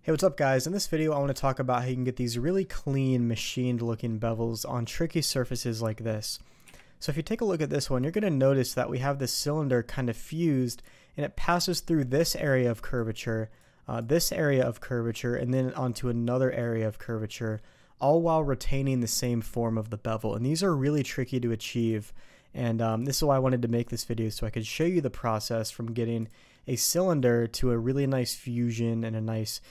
Hey, what's up guys? In this video I want to talk about how you can get these really clean machined looking bevels on tricky surfaces like this. So if you take a look at this one, you're going to notice that we have this cylinder kind of fused and it passes through this area of curvature, and then onto another area of curvature, all while retaining the same form of the bevel. And these are really tricky to achieve, and this is why I wanted to make this video, so I could show you the process from getting a cylinder to a really nice fusion and a nice,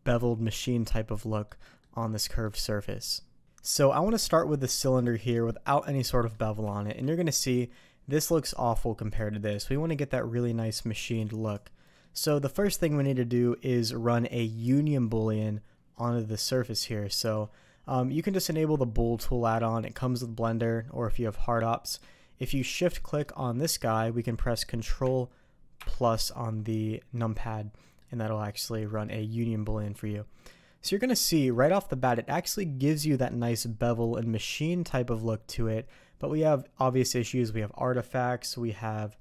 beveled machine type of look on this curved surface. So I want to start with the cylinder here without any sort of bevel on it, and you're going to see this looks awful compared to this. We want to get that really nice machined look. So the first thing we need to do is run a union Boolean onto the surface here. So you can just enable the Bool tool add-on. It comes with Blender, or if you have hard ops. If you shift click on this guy, we can press Control plus on the numpad, and that'll actually run a union Boolean for you. So you're going to see right off the bat, it actually gives you that nice bevel and machine type of look to it, but we have obvious issues. We have artifacts, we have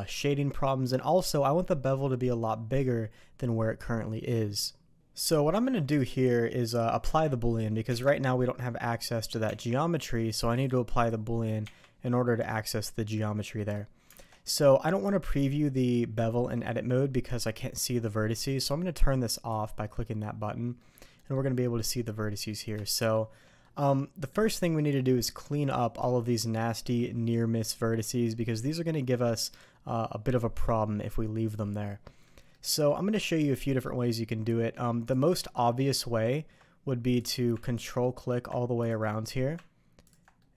shading problems, and also I want the bevel to be a lot bigger than where it currently is. So what I'm going to do here is apply the Boolean, because right now we don't have access to that geometry, so I need to apply the Boolean in order to access the geometry there. So I don't want to preview the bevel in edit mode because I can't see the vertices, so I'm going to turn this off by clicking that button, and we're going to be able to see the vertices here. So the first thing we need to do is clean up all of these nasty near miss vertices, because these are going to give us a bit of a problem if we leave them there. So I'm going to show you a few different ways you can do it. The most obvious way would be to control click all the way around here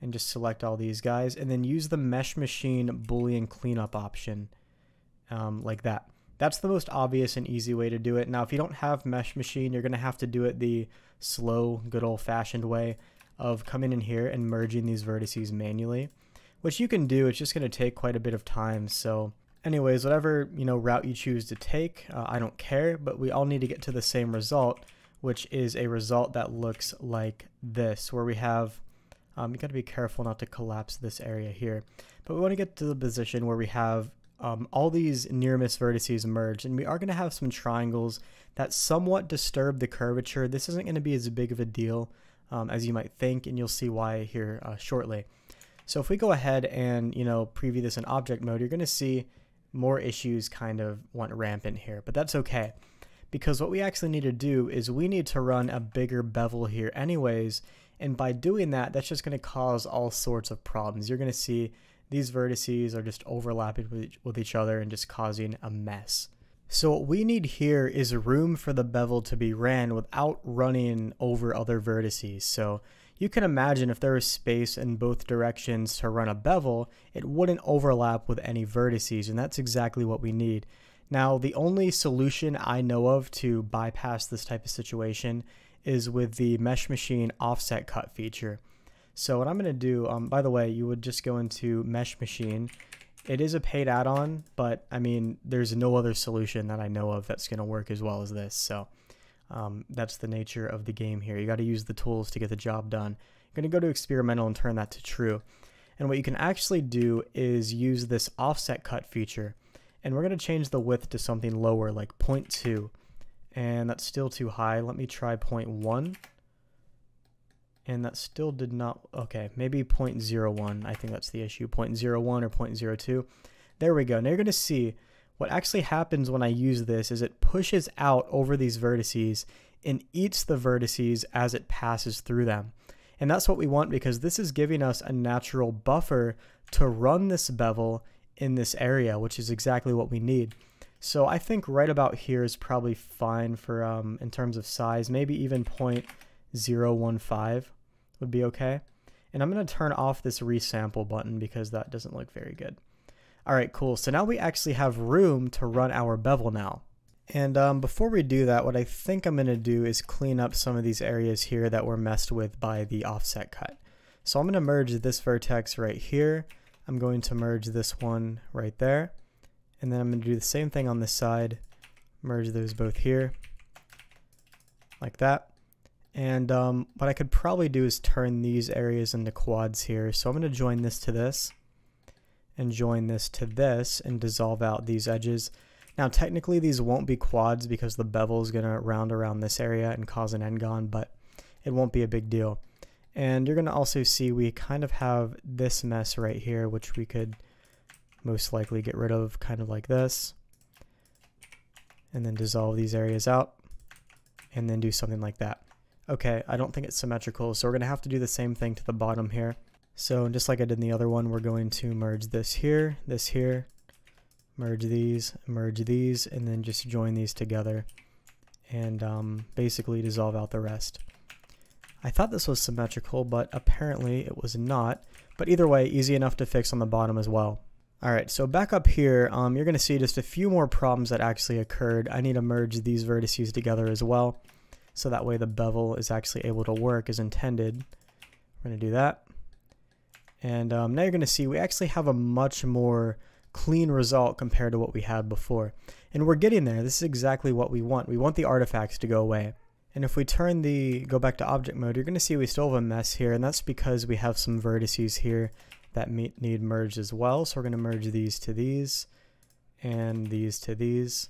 and just select all these guys, and then use the Mesh Machine Boolean cleanup option like that. That's the most obvious and easy way to do it. Now if you don't have Mesh Machine, you're going to have to do it the slow, good old-fashioned way of coming in here and merging these vertices manually, which you can do. It's just going to take quite a bit of time. So anyways, whatever route you choose to take, I don't care, but we all need to get to the same result, which is a result that looks like this, where we have you got to be careful not to collapse this area here, but we want to get to the position where we have all these near miss vertices merged, and we are going to have some triangles that somewhat disturb the curvature. This isn't going to be as big of a deal as you might think, and you'll see why here shortly. So if we go ahead and preview this in object mode, you're going to see more issues kind of went rampant here, but that's okay, because what we actually need to do is we need to run a bigger bevel here anyways, and by doing that, that's just going to cause all sorts of problems. You're going to see these vertices are just overlapping with each other and just causing a mess. So what we need here is room for the bevel to be ran without running over other vertices. So you can imagine if there was space in both directions to run a bevel, it wouldn't overlap with any vertices, and that's exactly what we need. Now, the only solution I know of to bypass this type of situation is with the Mesh Machine offset cut feature. So what I'm going to do, by the way, you would just go into Mesh Machine. It is a paid add-on, but I mean, there's no other solution that I know of that's going to work as well as this. So that's the nature of the game here. You got to use the tools to get the job done. You're going to go to experimental and turn that to true. And what you can actually do is use this offset cut feature. And we're going to change the width to something lower, like 0.2. And that's still too high. Let me try 0.1. And that still did not, okay, maybe 0.01. I think that's the issue, 0.01 or 0.02. There we go. Now you're going to see what actually happens when I use this is it pushes out over these vertices and eats the vertices as it passes through them. And that's what we want, because this is giving us a natural buffer to run this bevel in this area, which is exactly what we need. So I think right about here is probably fine for in terms of size. Maybe even 0.015 would be okay. And I'm going to turn off this resample button because that doesn't look very good. All right, cool. So now we actually have room to run our bevel now. And before we do that, what I think I'm going to do is clean up some of these areas here that were messed with by the offset cut. So I'm going to merge this vertex right here. I'm going to merge this one right there. And then I'm going to do the same thing on this side, merge those both here, like that. And what I could probably do is turn these areas into quads here. So I'm going to join this to this, and join this to this, and dissolve out these edges. Now technically these won't be quads because the bevel is going to round around this area and cause an n-gon, but it won't be a big deal. And you're going to also see we kind of have this mess right here, which we could most likely get rid of kind of like this. And then dissolve these areas out. And then do something like that. Okay, I don't think it's symmetrical, so we're going to have to do the same thing to the bottom here. So just like I did in the other one, we're going to merge this here, merge these, and then just join these together. And basically dissolve out the rest. I thought this was symmetrical, but apparently it was not. But either way, easy enough to fix on the bottom as well. Alright, so back up here, you're going to see just a few more problems that actually occurred. I need to merge these vertices together as well, so that way the bevel is actually able to work as intended. We're going to do that. And now you're going to see we actually have a much more clean result compared to what we had before. And we're getting there. This is exactly what we want. We want the artifacts to go away. And if we go back to object mode, you're going to see we still have a mess here, and that's because we have some vertices here that need merged as well. So we're going to merge these to these, and these to these.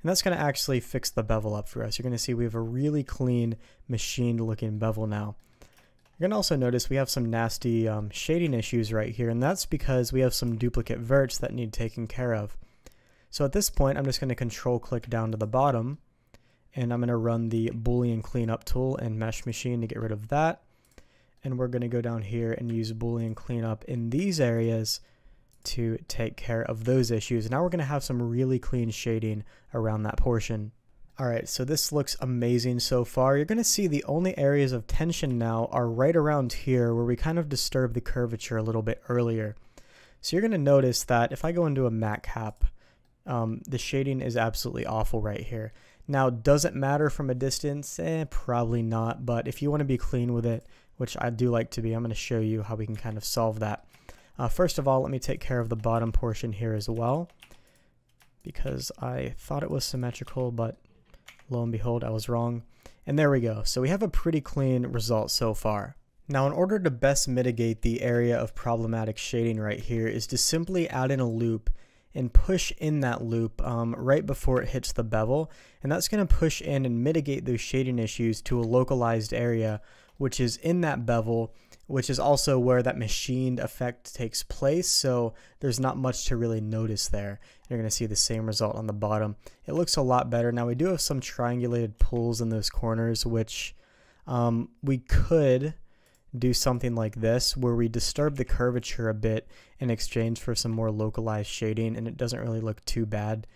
And that's going to actually fix the bevel up for us. You're going to see we have a really clean, machined looking bevel now. You're going to also notice we have some nasty shading issues right here, and that's because we have some duplicate verts that need taken care of. So at this point, I'm just going to control click down to the bottom, and I'm going to run the Boolean cleanup tool and mesh machine to get rid of that. And we're going to go down here and use Boolean cleanup in these areas to take care of those issues. Now we're going to have some really clean shading around that portion. Alright, so this looks amazing so far. You're going to see the only areas of tension now are right around here where we kind of disturbed the curvature a little bit earlier. So you're going to notice that if I go into a matte cap, the shading is absolutely awful right here. Now, does it matter from a distance? Probably not, but if you want to be clean with it, which I do like to be, I'm going to show you how we can kind of solve that. First of all, let me take care of the bottom portion here as well, because I thought it was symmetrical, but lo and behold, I was wrong. And there we go. So we have a pretty clean result so far. Now, in order to best mitigate the area of problematic shading right here is to simply add in a loop and push in that loop right before it hits the bevel, and that's going to push in and mitigate those shading issues to a localized area, which is in that bevel, which is also where that machined effect takes place, so there's not much to really notice there. You're going to see the same result on the bottom. It looks a lot better. Now we do have some triangulated pulls in those corners, which we could do something like this where we disturb the curvature a bit in exchange for some more localized shading, and it doesn't really look too bad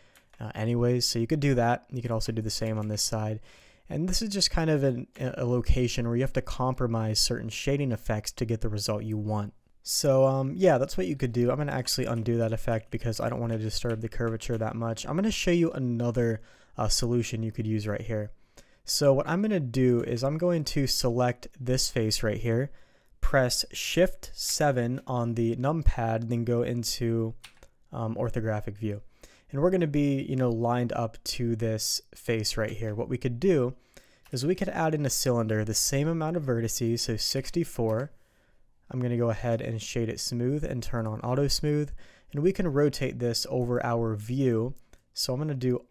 anyways. So you could do that. You could also do the same on this side. And this is just kind of a location where you have to compromise certain shading effects to get the result you want. So yeah, that's what you could do. I'm going to actually undo that effect because I don't want to disturb the curvature that much. I'm going to show you another solution you could use right here. So what I'm going to do is I'm going to select this face right here, press Shift 7 on the numpad, then go into orthographic view. And we're going to be, lined up to this face right here. What we could do is we could add in a cylinder the same amount of vertices, so 64. I'm going to go ahead and shade it smooth and turn on auto smooth, and we can rotate this over our view. So I'm going to do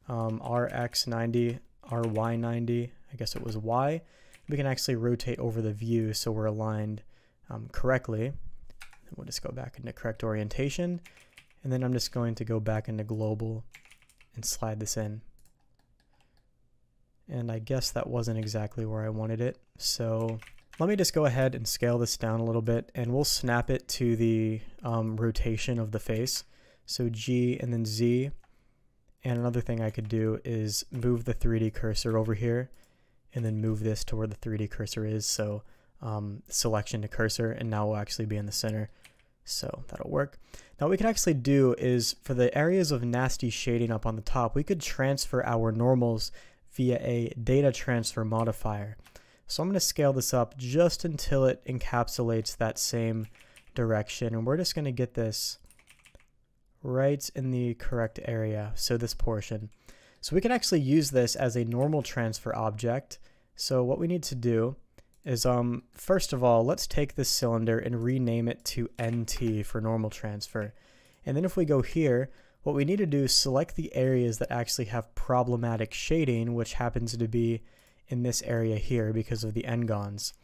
RX90, RY90, I guess it was Y. We can actually rotate over the view so we're aligned correctly. And we'll just go back into correct orientation. And then I'm just going to go back into global and slide this in. And I guess that wasn't exactly where I wanted it. So let me just go ahead and scale this down a little bit, and we'll snap it to the rotation of the face. So G and then Z. And another thing I could do is move the 3D cursor over here and then move this to where the 3D cursor is. So selection to cursor, and now we'll actually be in the center. So that'll work. Now what we can actually do is for the areas of nasty shading up on the top, we could transfer our normals via a data transfer modifier. So I'm going to scale this up just until it encapsulates that same direction, and we're just going to get this right in the correct area, so this portion. So we can actually use this as a normal transfer object. So what we need to do is first of all, let's take this cylinder and rename it to NT for normal transfer. And then if we go here, what we need to do is select the areas that actually have problematic shading, which happens to be in this area here because of the n-gons.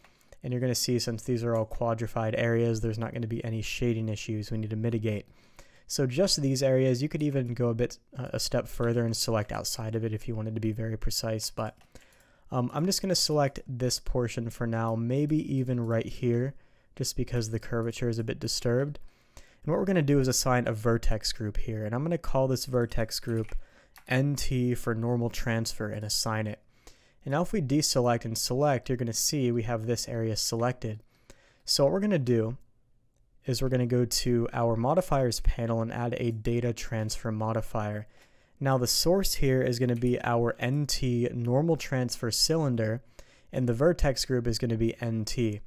And you're going to see, since these are all quadrified areas, there's not going to be any shading issues we need to mitigate. So just these areas. You could even go a step further and select outside of it if you wanted to be very precise, but I'm just going to select this portion for now, maybe even right here, just because the curvature is a bit disturbed. And what we're going to do is assign a vertex group here, and I'm going to call this vertex group NT for normal transfer and assign it. And now if we deselect and select, you're going to see we have this area selected. So what we're going to do is we're going to go to our modifiers panel and add a data transfer modifier. Now the source here is going to be our NT normal transfer cylinder, and the vertex group is going to be NT.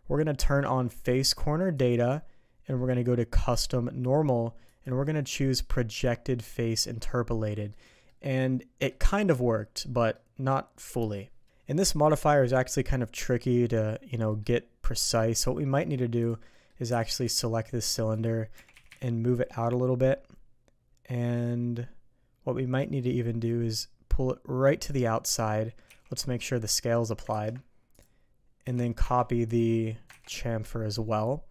We're going to turn on face corner data, and we're going to go to custom normal, and we're going to choose projected face interpolated. And it kind of worked, but not fully. And this modifier is actually kind of tricky to, get precise. So what we might need to do is actually select this cylinder and move it out a little bit. And what we might need to even do is pull it right to the outside. Let's make sure the scale is applied. And then copy the chamfer as well.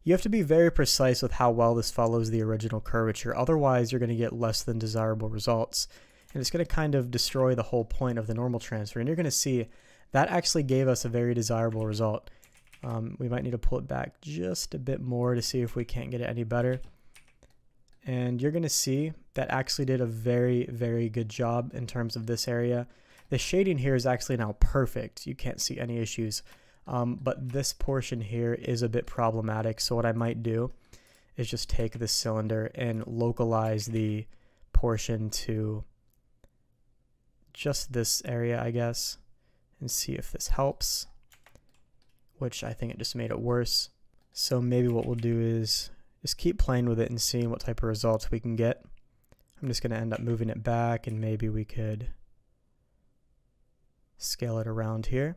You have to be very precise with how well this follows the original curvature. Otherwise, you're going to get less than desirable results. And it's going to kind of destroy the whole point of the normal transfer. And you're going to see that actually gave us a very desirable result. We might need to pull it back just a bit more to see if we can't get it any better. And you're going to see that actually did a very, very good job in terms of this area. The shading here is actually now perfect. You can't see any issues. But this portion here is a bit problematic. So what I might do is just take this cylinder and localize the portion to just this area, I guess, and see if this helps, which I think it just made it worse. So maybe what we'll do is just keep playing with it and seeing what type of results we can get. I'm just going to end up moving it back, and maybe we could scale it around here.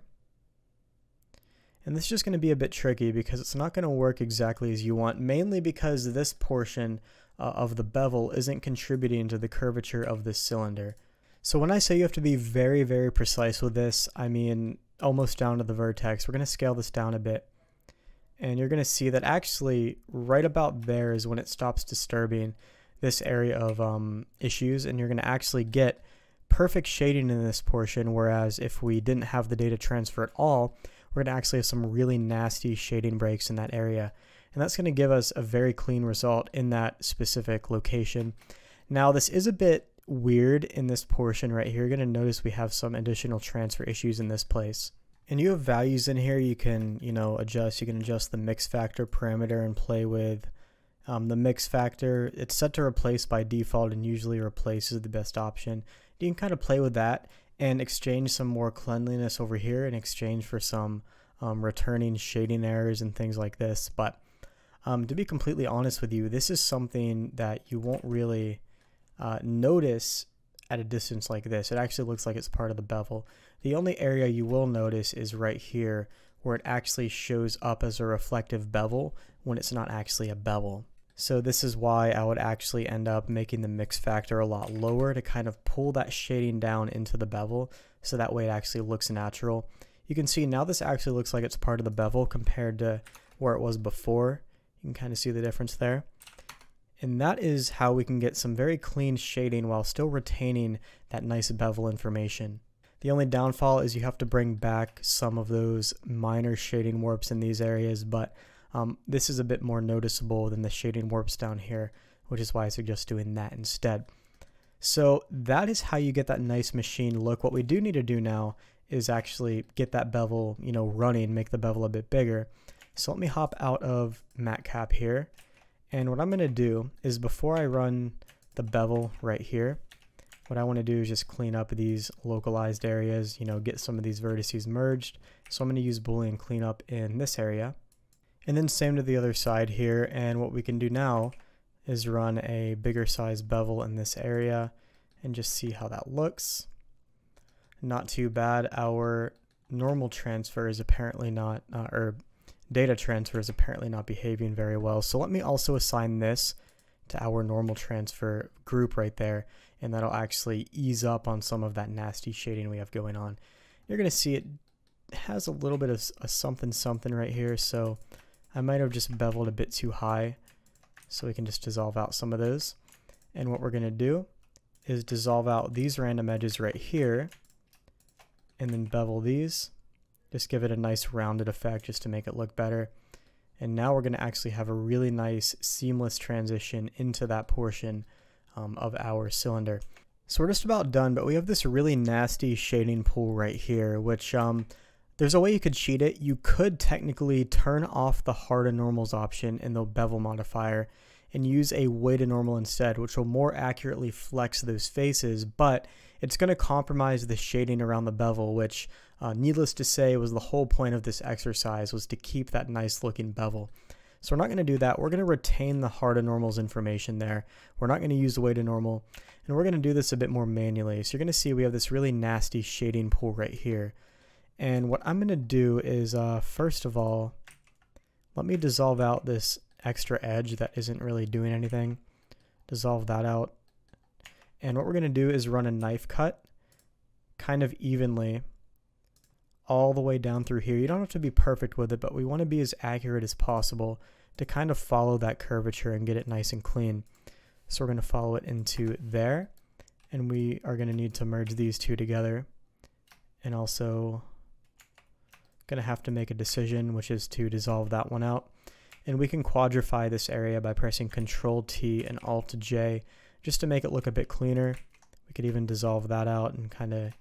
And this is just going to be a bit tricky because it's not going to work exactly as you want, mainly because this portion of the bevel isn't contributing to the curvature of this cylinder. So when I say you have to be very, very precise with this, I mean almost down to the vertex. We're going to scale this down a bit. And you're going to see that actually right about there is when it stops disturbing this area of issues, and you're going to actually get perfect shading in this portion, whereas if we didn't have the data transfer at all, we're going to actually have some really nasty shading breaks in that area. And that's going to give us a very clean result in that specific location. Now this is a bit weird in this portion right here. You're going to notice we have some additional transfer issues in this place. And you have values in here you can, adjust. You can adjust the mix factor parameter and play with the mix factor. It's set to replace by default, and usually replace is the best option. You can kind of play with that and exchange some more cleanliness over here in exchange for some returning shading errors and things like this. But to be completely honest with you, this is something that you won't really notice at a distance like this. It actually looks like it's part of the bevel. The only area you will notice is right here, where it actually shows up as a reflective bevel when it's not actually a bevel. So this is why I would actually end up making the mix factor a lot lower to kind of pull that shading down into the bevel, so that way it actually looks natural. You can see now this actually looks like it's part of the bevel compared to where it was before. You can kind of see the difference there. And that is how we can get some very clean shading while still retaining that nice bevel information. The only downfall is you have to bring back some of those minor shading warps in these areas, but this is a bit more noticeable than the shading warps down here, which is why I suggest doing that instead. So that is how you get that nice machine look. What we do need to do now is actually get that bevel, running, make the bevel a bit bigger. So let me hop out of MatCap here. And what I'm going to do is, before I run the bevel right here, what I want to do is just clean up these localized areas, get some of these vertices merged. So I'm going to use Boolean cleanup in this area. And then same to the other side here. And what we can do now is run a bigger size bevel in this area and just see how that looks. Not too bad. Our normal transfer is apparently not, data transfer is apparently not behaving very well. So let me also assign this to our normal transfer group right there, and that'll actually ease up on some of that nasty shading we have going on. You're going to see it has a little bit of a something something right here, so I might have just beveled a bit too high, so we can just dissolve out some of those. And what we're going to do is dissolve out these random edges right here, and then bevel these. Just give it a nice rounded effect just to make it look better. And now we're going to actually have a really nice seamless transition into that portion of our cylinder. So we're just about done, but we have this really nasty shading pool right here, which there's a way you could cheat it. You could technically turn off the harden normals option in the bevel modifier and use a weighted normal instead, which will more accurately flex those faces, but it's going to compromise the shading around the bevel, which needless to say was the whole point of this exercise, was to keep that nice looking bevel. So we're not going to do that. We're going to retain the harden normals information there. We're not going to use the weighted normal, and we're going to do this a bit more manually. So you're going to see we have this really nasty shading pool right here. And what I'm going to do is, first of all, let me dissolve out this extra edge that isn't really doing anything. Dissolve that out. And what we're going to do is run a knife cut kind of evenly all the way down through here. You don't have to be perfect with it, but we want to be as accurate as possible to kind of follow that curvature and get it nice and clean. So we're going to follow it into there, and we are going to need to merge these two together, and also going to have to make a decision, which is to dissolve that one out. And we can quadrify this area by pressing Control T and Alt J just to make it look a bit cleaner. We could even dissolve that out and kind of,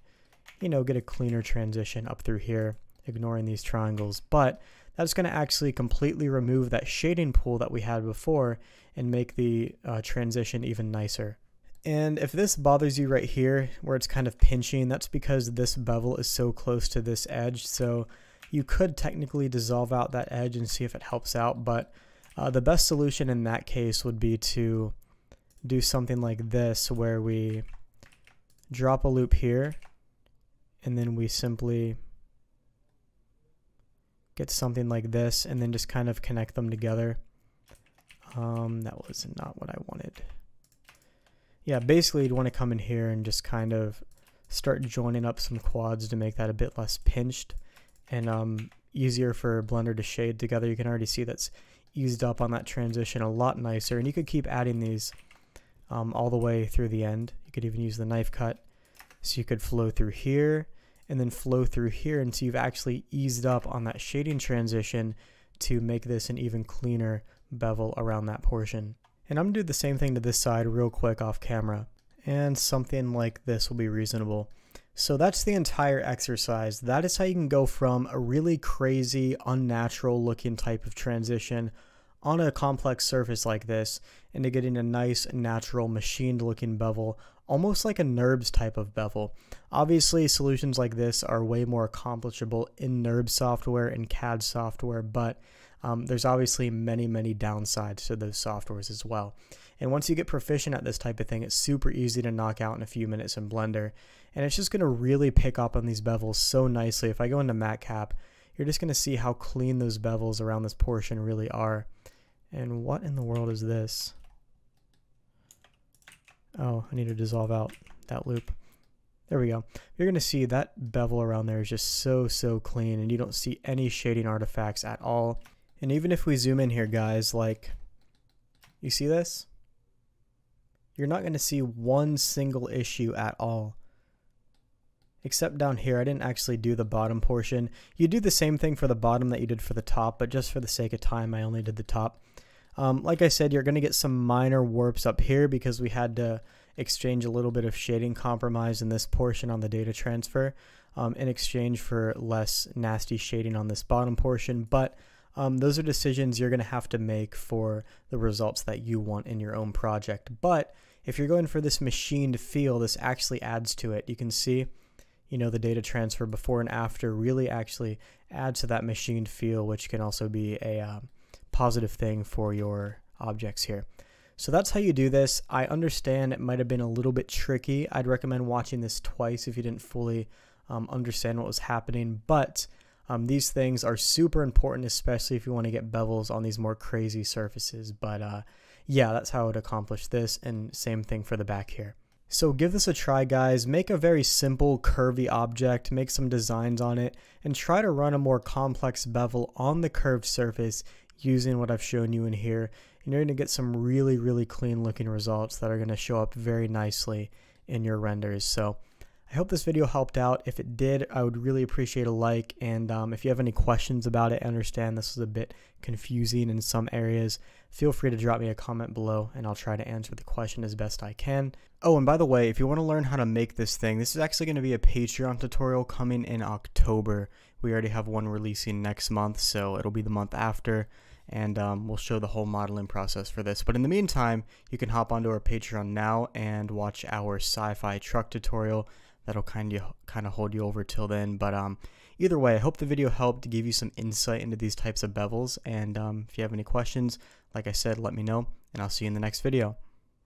you know, get a cleaner transition up through here, ignoring these triangles. But that's going to actually completely remove that shading pool that we had before and make the transition even nicer. And if this bothers you right here, where it's kind of pinching, that's because this bevel is so close to this edge. So you could technically dissolve out that edge and see if it helps out, but the best solution in that case would be to do something like this, where we drop a loop here, and then we simply get something like this, and then just kind of connect them together. That was not what I wanted. Yeah, basically you'd want to come in here and just kind of start joining up some quads to make that a bit less pinched and easier for Blender to shade together. You can already see that's eased up on that transition a lot nicer, and you could keep adding these all the way through the end. You could even use the knife cut, so you could flow through here and then flow through here until you've actually eased up on that shading transition to make this an even cleaner bevel around that portion. And I'm going to do the same thing to this side real quick off camera, and something like this will be reasonable. So that's the entire exercise. That is how you can go from a really crazy, unnatural looking type of transition on a complex surface like this into getting a nice, natural, machined looking bevel, almost like a NURBS type of bevel. Obviously, solutions like this are way more accomplishable in NURBS software and CAD software, but there's obviously many, many downsides to those softwares as well. And once you get proficient at this type of thing, it's super easy to knock out in a few minutes in Blender. And it's just going to really pick up on these bevels so nicely. If I go into MatCap, you're just going to see how clean those bevels around this portion really are. And what in the world is this? Oh, I need to dissolve out that loop. There we go. You're going to see that bevel around there is just so clean, and you don't see any shading artifacts at all. And even if we zoom in here, guys, like, you see this? You're not going to see one single issue at all. Except down here, I didn't actually do the bottom portion. You do the same thing for the bottom that you did for the top, but just for the sake of time, I only did the top. Like I said, you're going to get some minor warps up here because we had to exchange a little bit of shading compromise in this portion on the data transfer in exchange for less nasty shading on this bottom portion. But those are decisions you're going to have to make for the results that you want in your own project. But if you're going for this machined feel, this actually adds to it. You can see, you know, the data transfer before and after really actually adds to that machined feel, which can also be a positive thing for your objects here. So that's how you do this. I understand it might have been a little bit tricky. I'd recommend watching this twice if you didn't fully understand what was happening, but these things are super important, especially if you want to get bevels on these more crazy surfaces. But Yeah, that's how I would accomplish this, and same thing for the back here. So give this a try, guys. Make a very simple curvy object, make some designs on it, and try to run a more complex bevel on the curved surface using what I've shown you in here. And you're going to get some really, really clean looking results that are going to show up very nicely in your renders. So I hope this video helped out. If it did, I would really appreciate a like, and if you have any questions about it, I understand this is a bit confusing in some areas, feel free to drop me a comment below and I'll try to answer the question as best I can. Oh, and by the way, if you want to learn how to make this thing, this is actually going to be a Patreon tutorial coming in October. We already have one releasing next month, so it'll be the month after, and we'll show the whole modeling process for this. But in the meantime, you can hop onto our Patreon now and watch our sci-fi truck tutorial. That'll kind of hold you over till then. But either way, I hope the video helped to give you some insight into these types of bevels. And if you have any questions, like I said, let me know, and I'll see you in the next video.